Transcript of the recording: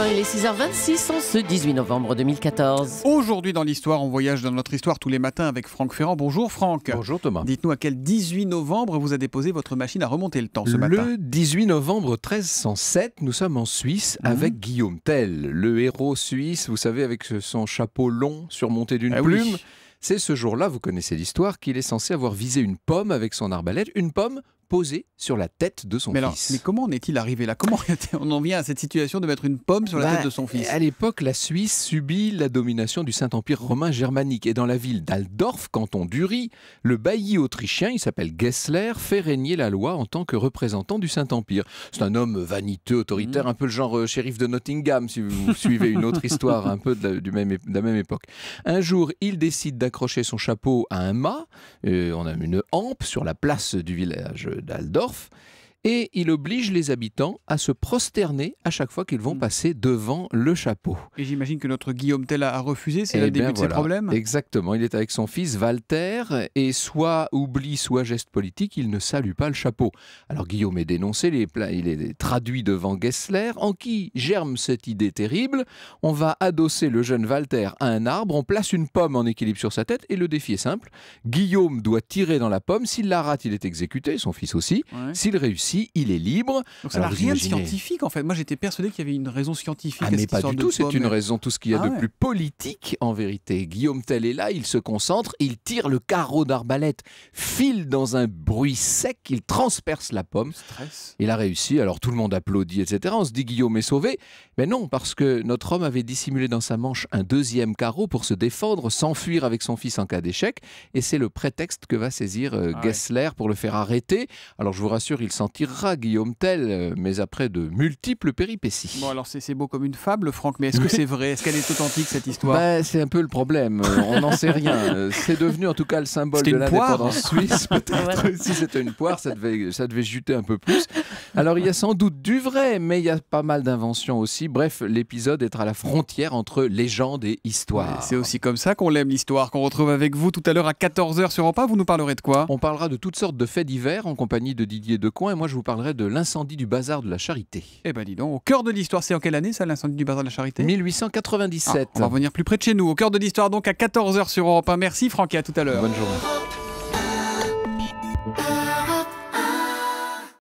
matin, il est 6h26 en ce 18 novembre 2014. Aujourd'hui dans l'histoire, on voyage dans notre histoire tous les matins avec Franck Ferrand. Bonjour Franck. Bonjour Thomas. Dites-nous à quel 18 novembre vous a déposé votre machine à remonter le temps ce matin. Le 18 novembre 1307, nous sommes en Suisse avec Guillaume Tell, le héros suisse, vous savez, avec son chapeau long surmonté d'une plume. Oui. C'est ce jour-là, vous connaissez l'histoire, qu'il est censé avoir visé une pomme avec son arbalète, une pomme posée sur la tête de son fils. Mais comment en est-il arrivé là? Comment on en vient à cette situation de mettre une pomme sur la tête de son fils? À l'époque, la Suisse subit la domination du Saint-Empire romain germanique. Et dans la ville d'Altdorf, canton d'Uri, le bailli autrichien, il s'appelle Gessler, fait régner la loi en tant que représentant du Saint-Empire. C'est un homme vaniteux, autoritaire, un peu le genre shérif de Nottingham, si vous suivez une autre histoire un peu de la même époque. Un jour, il décide d'accrocher son chapeau à un mât. On a une hampe sur la place du village d'Altdorf. Et il oblige les habitants à se prosterner à chaque fois qu'ils vont passer devant le chapeau. Et j'imagine que notre Guillaume Tell a refusé, c'est le début de ses problèmes. Exactement, il est avec son fils Walter et soit oubli, soit geste politique, il ne salue pas le chapeau. Alors Guillaume est dénoncé, il est traduit devant Gessler, en qui germe cette idée terrible. On va adosser le jeune Walter à un arbre, on place une pomme en équilibre sur sa tête et le défi est simple. Guillaume doit tirer dans la pomme, s'il la rate, il est exécuté, son fils aussi. Ouais. S'il réussit, il est libre. Donc ça n'a rien de scientifique en fait. Moi j'étais persuadé qu'il y avait une raison scientifique. Ah mais pas du tout, c'est une raison, tout ce qu'il y a de plus politique en vérité. Guillaume Tell est là, il se concentre, il tire le carreau d'arbalète, file dans un bruit sec, il transperce la pomme. Stress. Il a réussi, alors tout le monde applaudit, etc. On se dit Guillaume est sauvé. Mais non, parce que notre homme avait dissimulé dans sa manche un deuxième carreau pour se défendre, s'enfuir avec son fils en cas d'échec. Et c'est le prétexte que va saisir Gessler pour le faire arrêter. Alors je vous rassure, il s'en tirera, Guillaume Tell, mais après de multiples péripéties. Bon alors c'est beau comme une fable, Franck, mais est-ce que c'est vrai? Est-ce qu'elle est authentique cette histoire? C'est un peu le problème, on n'en sait rien. C'est devenu en tout cas le symbole de l'indépendance suisse. Peut-être si c'était une poire, ça devait juter un peu plus. Alors il y a sans doute du vrai, mais il y a pas mal d'inventions aussi. Bref, l'épisode est à la frontière entre légende et histoire. C'est aussi comme ça qu'on l'aime l'histoire, qu'on retrouve avec vous tout à l'heure à 14h sur Europe 1. Vous nous parlerez de quoi? On parlera de toutes sortes de faits divers en compagnie de Didier Decoing et moi je vous parlerai de l'incendie du bazar de la Charité. Eh ben dis donc, au cœur de l'histoire, c'est en quelle année ça, l'incendie du bazar de la Charité? 1897. On va revenir plus près de chez nous. Au cœur de l'histoire donc à 14h sur Europe 1. Merci Franck et à tout à l'heure. Bonne journée.